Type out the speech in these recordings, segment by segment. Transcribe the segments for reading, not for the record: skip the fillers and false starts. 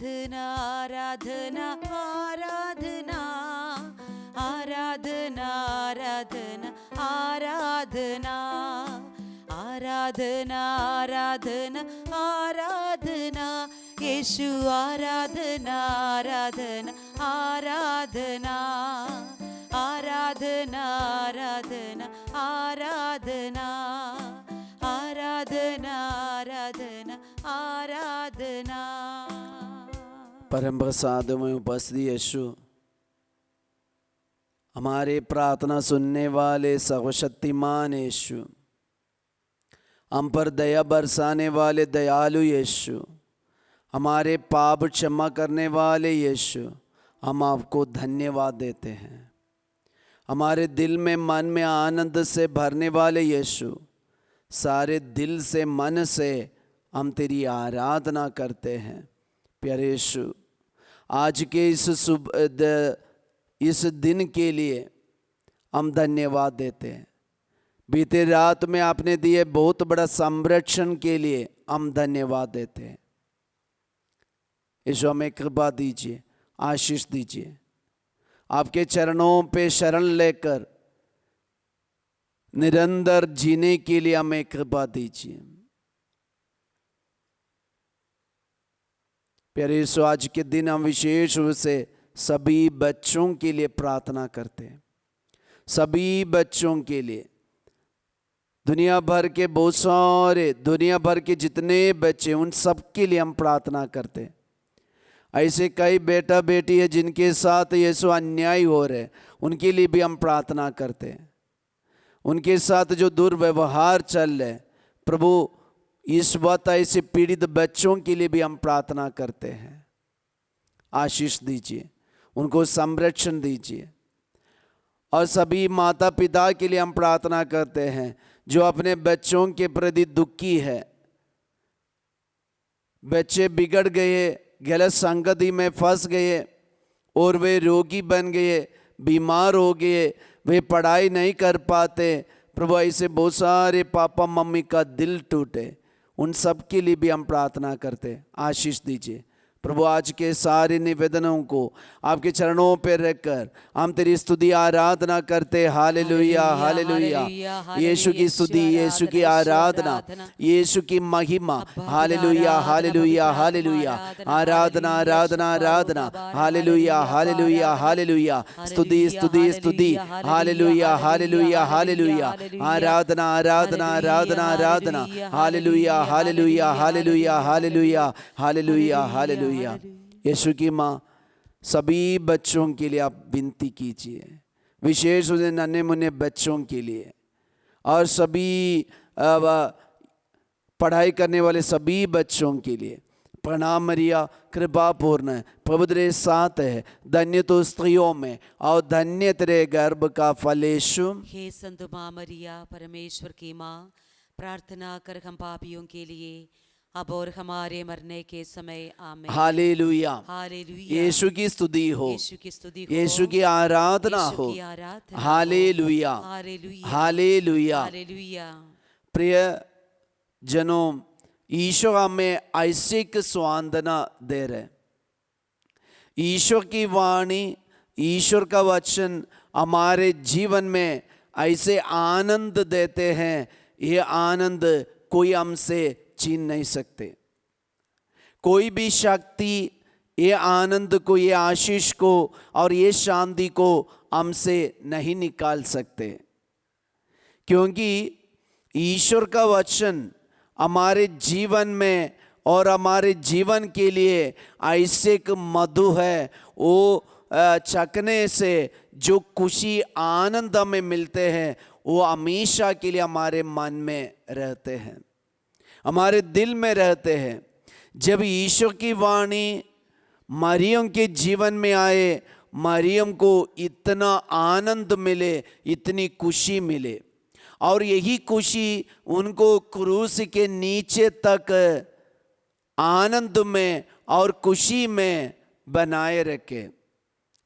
आराधना आराधना आराधना आराधना आराधना आराधना आराधना आराधना यीशु आराधना आराधना आराधना आराधना आराधना आराधना आराधना आराधना आराधना। परम प्रसाद में उपस्थित यीशु, हमारे प्रार्थना सुनने वाले सर्वशक्तिमान यीशु, हम पर दया बरसाने वाले दयालु यीशु, हमारे पाप क्षमा करने वाले यीशु, हम आपको धन्यवाद देते हैं। हमारे दिल में मन में आनंद से भरने वाले यीशु, सारे दिल से मन से हम तेरी आराधना करते हैं। प्यारे यीशु, आज के इस दिन के लिए हम धन्यवाद देते हैं। बीते रात में आपने दिए बहुत बड़ा संरक्षण के लिए हम धन्यवाद देते हैं। यीशु, हमें कृपा दीजिए, आशीष दीजिए। आपके चरणों पे शरण लेकर निरंतर जीने के लिए हमें कृपा दीजिए। प्यारे यीशु, आज के दिन हम विशेष रूप से सभी बच्चों के लिए प्रार्थना करते हैं। सभी बच्चों के लिए, दुनिया भर के बहुत सारे, दुनिया भर के जितने बच्चे, उन सब के लिए हम प्रार्थना करते हैं। ऐसे कई बेटा बेटी है जिनके साथ यीशु अन्याय हो रहे, उनके लिए भी हम प्रार्थना करते हैं। उनके साथ जो दुर्व्यवहार चल रहे, प्रभु इस वक्त ऐसे पीड़ित बच्चों के लिए भी हम प्रार्थना करते हैं। आशीष दीजिए, उनको संरक्षण दीजिए। और सभी माता पिता के लिए हम प्रार्थना करते हैं जो अपने बच्चों के प्रति दुखी है। बच्चे बिगड़ गए, गलत संगति में फंस गए और वे रोगी बन गए, बीमार हो गए, वे पढ़ाई नहीं कर पाते। प्रभु ऐसे बहुत सारे पापा मम्मी का दिल टूटे, उन सब के लिए भी हम प्रार्थना करते। आशीष दीजिए प्रभु। आज के सारे निवेदनों को आपके चरणों पर रखकर हम तेरी स्तुति आराधना करते। Hallelujah hallelujah. यीशु की स्तुति, यीशु की आराधना, यीशु की महिमा। Hallelujah hallelujah hallelujah. आराधना आराधना आराधना। Hallelujah hallelujah hallelujah. स्तुति स्तुति स्तुति। Hallelujah hallelujah hallelujah. आराधना आराधना आराधना आराधना। Hallelujah hallelujah hallelujah hallelujah hallelujah hallelujah. Yeshu की माँ, सभी बच्चों के लिए आप विनती कीजिए, विशेष रूप से नन्हे मुन्ने बच्चों के लिए और सभी पढ़ाई करने वाले सभी बच्चों के लिए। प्रणाम मरिया, कृपा पूर्ण, प्रभु तेरे साथ है, धन्य तो स्त्रियों में और धन्य तेरे गर्भ का फल यीशु। हे संत माँ मरिया, परमेश्वर की माँ, प्रार्थना कर हम पापियों के लिए, अब और हमारे मरने के समय आमीन। Hallelujah hallelujah. यीशु की स्तुति हो, यीशु की स्तुति हो, यीशु की आराधना हो। Hallelujah hallelujah hallelujah. प्रिय जनों, ईश्वर हमें ऐसी स्वांदना दे रहे। ईश्वर की वाणी, ईश्वर का वचन हमारे जीवन में ऐसे आनंद देते हैं, ये आनंद कोई हमसे छीन नहीं सकते। कोई भी शक्ति ये आनंद को, ये आशीष को और ये शांति को हमसे नहीं निकाल सकते, क्योंकि ईश्वर का वचन हमारे जीवन में और हमारे जीवन के लिए ऐसे एक मधु है। वो चखने से जो खुशी आनंद हमें मिलते हैं, वो हमेशा के लिए हमारे मन में रहते हैं, हमारे दिल में रहते हैं। जब ईश्वर की वाणी मरियम के जीवन में आए, मरियम को इतना आनंद मिले, इतनी खुशी मिले, और यही खुशी उनको क्रूस के नीचे तक आनंद में और खुशी में बनाए रखे।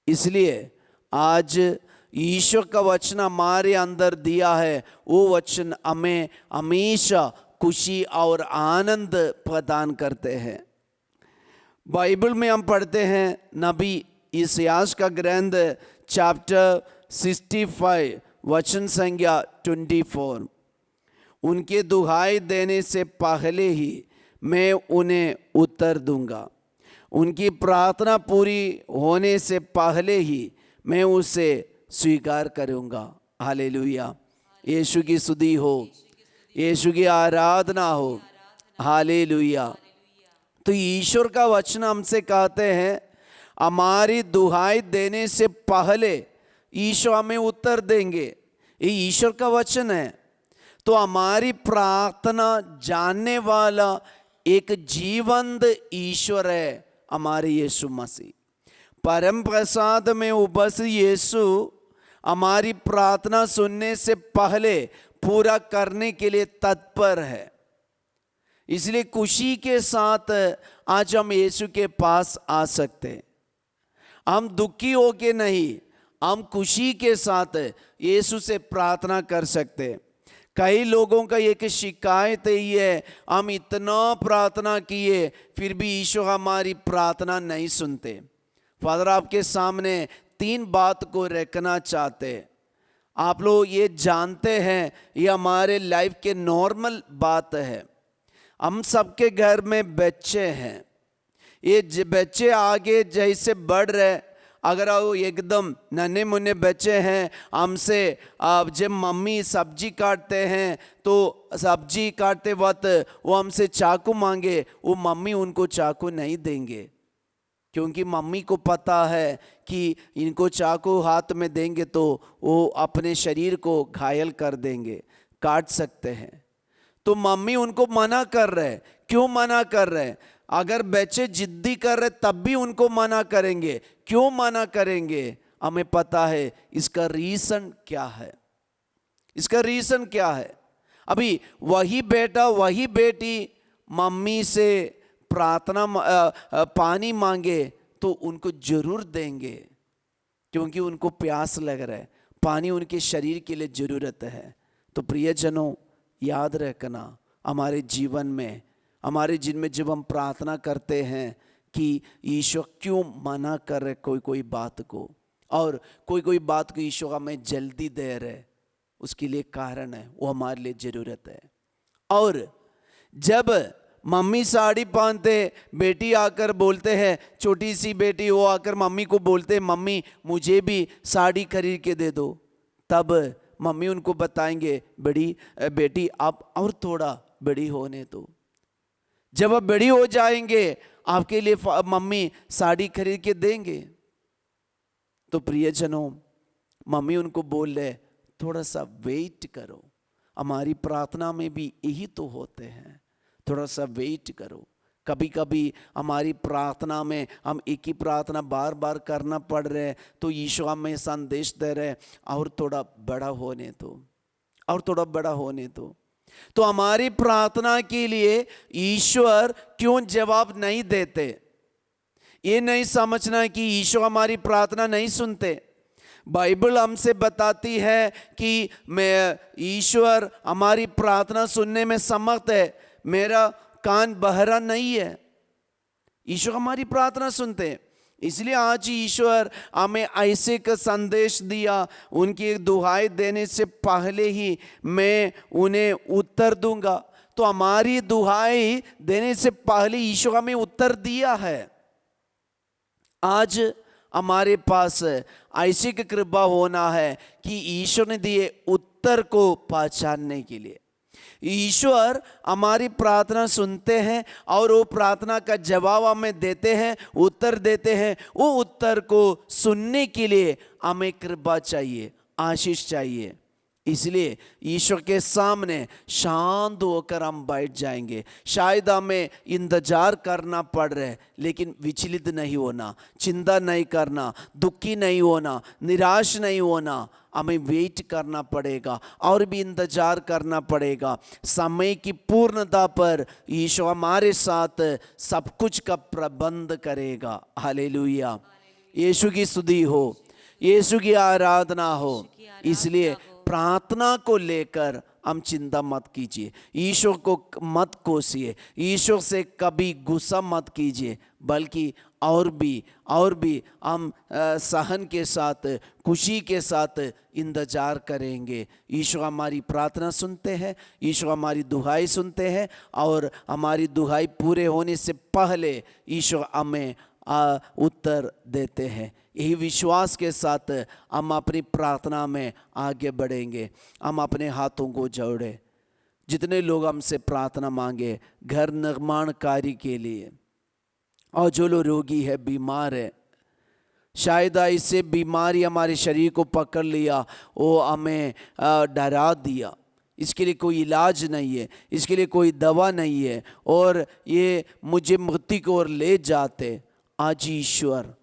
इसलिए आज ईश्वर का वचन हमारे अंदर दिया है, वो वचन हमें हमेशा खुशी और आनंद प्रदान करते हैं। बाइबल में हम पढ़ते हैं नबी इसायास का ग्रंथ चैप्टर 65 वचन संख्या 24। उनके दुहाई देने से पहले ही मैं उन्हें उत्तर दूंगा, उनकी प्रार्थना पूरी होने से पहले ही मैं उसे स्वीकार करूंगा। हालेलुया, यीशु की स्तुति हो, यीशु की आराधना हो। हालेलुया। तो ईश्वर का वचन हमसे कहते हैं हमारी दुहाई देने से पहले ईश्वर हमें उत्तर देंगे। ये ईश्वर का वचन है। तो हमारी प्रार्थना जानने वाला एक जीवंत ईश्वर है हमारे यीशु मसीह। परम प्रसाद में उपस्थित यीशु हमारी प्रार्थना सुनने से पहले पूरा करने के लिए तत्पर है। इसलिए खुशी के साथ आज हम यीशु के पास आ सकते हैं। हम दुखी होके नहीं, हम खुशी के साथ यीशु से प्रार्थना कर सकते हैं। कई लोगों का एक शिकायत ये है, हम इतना प्रार्थना किए फिर भी ईश्वर हमारी प्रार्थना नहीं सुनते। फादर आपके सामने 3 बात को रखना चाहते हैं। आप लोग ये जानते हैं ये हमारे लाइफ के नॉर्मल बात है। हम सबके घर में बच्चे हैं। ये बच्चे आगे जैसे बढ़ रहे, अगर वो एकदम नन्हे मुन्ने बच्चे हैं, हमसे जब मम्मी सब्जी काटते हैं तो सब्जी काटते वक्त वो हमसे चाकू मांगे, वो मम्मी उनको चाकू नहीं देंगे, क्योंकि मम्मी को पता है कि इनको चाकू हाथ में देंगे तो वो अपने शरीर को घायल कर देंगे, काट सकते हैं। तो मम्मी उनको मना कर रहे। क्यों मना कर रहे? अगर बच्चे जिद्दी कर रहे तब भी उनको मना करेंगे। क्यों मना करेंगे? हमें पता है इसका रीजन क्या है। इसका रीजन क्या है? अभी वही बेटा वही बेटी मम्मी से प्रार्थना पानी मांगे तो उनको जरूर देंगे, क्योंकि उनको प्यास लग रहा है, पानी उनके शरीर के लिए जरूरत है। तो प्रियजनों, याद रखना हमारे जीवन में, हमारे जिनमें जब हम प्रार्थना करते हैं कि ईश्वर क्यों मना कर रहे कोई बात को, और कोई बात को ईश्वर हमें जल्दी दे रहे, उसके लिए कारण है, वो हमारे लिए जरूरत है। और जब मम्मी साड़ी पहनते, बेटी आकर बोलते हैं, छोटी सी बेटी वो आकर मम्मी को बोलते, मम्मी मुझे भी साड़ी खरीद के दे दो, तब मम्मी उनको बताएंगे, बड़ी बेटी आप और थोड़ा बड़ी होने दो। जब आप बड़ी हो जाएंगे आपके लिए मम्मी साड़ी खरीद के देंगे। तो प्रियजनों, मम्मी उनको बोल रहे थोड़ा सा वेट करो। हमारी प्रार्थना में भी यही तो होते हैं, थोड़ा सा वेट करो। कभी कभी हमारी प्रार्थना में हम एक ही प्रार्थना बार बार करना पड़ रहे हैं, तो ईश्वर हमें संदेश दे रहे हैं और थोड़ा बड़ा होने दो, और थोड़ा बड़ा होने दो। तो हमारी प्रार्थना के लिए ईश्वर क्यों जवाब नहीं देते, ये नहीं समझना कि ईश्वर हमारी प्रार्थना नहीं सुनते। बाइबल हमसे बताती है कि मैं ईश्वर हमारी प्रार्थना सुनने में समर्थ है, मेरा कान बहरा नहीं है। ईश्वर हमारी प्रार्थना सुनते हैं। इसलिए आज ईश्वर हमें ऐसे का संदेश दिया, उनकी दुहाई देने से पहले ही मैं उन्हें उत्तर दूंगा। तो हमारी दुहाई देने से पहले ईश्वर हमें उत्तर दिया है। आज हमारे पास ऐसी की कृपा होना है कि ईश्वर ने दिए उत्तर को पहचानने के लिए। ईश्वर हमारी प्रार्थना सुनते हैं और वो प्रार्थना का जवाब हमें देते हैं, उत्तर देते हैं। वो उत्तर को सुनने के लिए हमें कृपा चाहिए, आशीष चाहिए। इसलिए ईश्वर के सामने शांत होकर हम बैठ जाएंगे। शायद हमें इंतजार करना पड़ रहा है, लेकिन विचलित नहीं होना, चिंता नहीं करना, दुखी नहीं होना, निराश नहीं होना। हमें वेट करना पड़ेगा और भी इंतजार करना पड़ेगा। समय की पूर्णता पर ईश्वर हमारे साथ सब कुछ का प्रबंध करेगा। हालेलुया, यीशु की स्तुति हो, यीशु की आराधना हो। इसलिए प्रार्थना को लेकर हम चिंता मत कीजिए, ईश्वर को मत कोसिए, ईश्वर से कभी गुस्सा मत कीजिए, बल्कि और भी हम सहन के साथ, खुशी के साथ इंतजार करेंगे। ईश्वर हमारी प्रार्थना सुनते हैं, ईश्वर हमारी दुहाई सुनते हैं, और हमारी दुहाई पूरे होने से पहले ईश्वर हमें उत्तर देते हैं। यही विश्वास के साथ हम अपनी प्रार्थना में आगे बढ़ेंगे। हम अपने हाथों को जोड़े, जितने लोग हमसे प्रार्थना मांगे घर निर्माण कार्य के लिए, और जो लोग रोगी है, बीमार है, शायद इससे बीमारी हमारे शरीर को पकड़ लिया, वो हमें डरा दिया, इसके लिए कोई इलाज नहीं है, इसके लिए कोई दवा नहीं है, और ये मुझे मृत्यु की ओर ले जाते, आज ईश्वर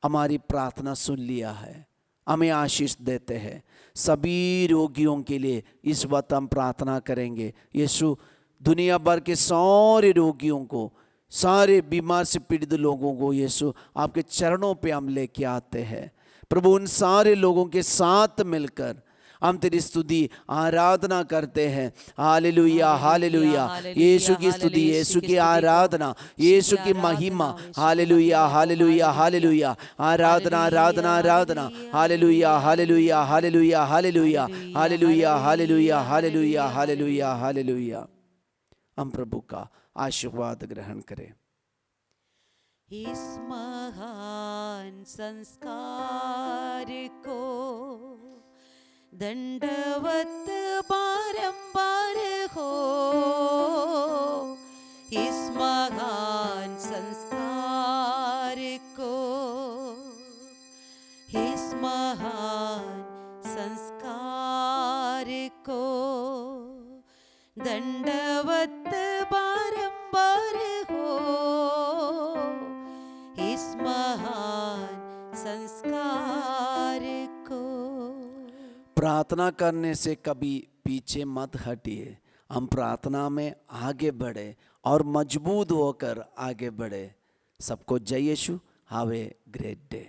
हमारी प्रार्थना सुन लिया है, हमें आशीष देते हैं। सभी रोगियों के लिए इस वक्त हम प्रार्थना करेंगे। यीशु दुनिया भर के सारे रोगियों को, सारे बीमार से पीड़ित लोगों को यीशु आपके चरणों पे हम लेके आते हैं। प्रभु उन सारे लोगों के साथ मिलकर हम तेरी स्तुति आराधना करते हैं। हालेलुया हालेलुया, यीशु की स्तुति, यीशु की आराधना, यीशु की महिमा। हालेलुया हालेलुया हालेलुया, आराधना आराधना आराधना। Hallelujah hallelujah hallelujah hallelujah hallelujah hallelujah hallelujah hallelujah hallelujah. हम प्रभु का आशीर्वाद ग्रहण करें। इस महान संस्कार को दंडवत बारंबार हो, इस महान संस्कार को, इस महान संस्कार को दंडवत बारंबार हो, इस महान संस्कार को। प्रार्थना करने से कभी पीछे मत हटिए, हम प्रार्थना में आगे बढ़े और मजबूत होकर आगे बढ़े। सबको जय Yeshu. Have a great day.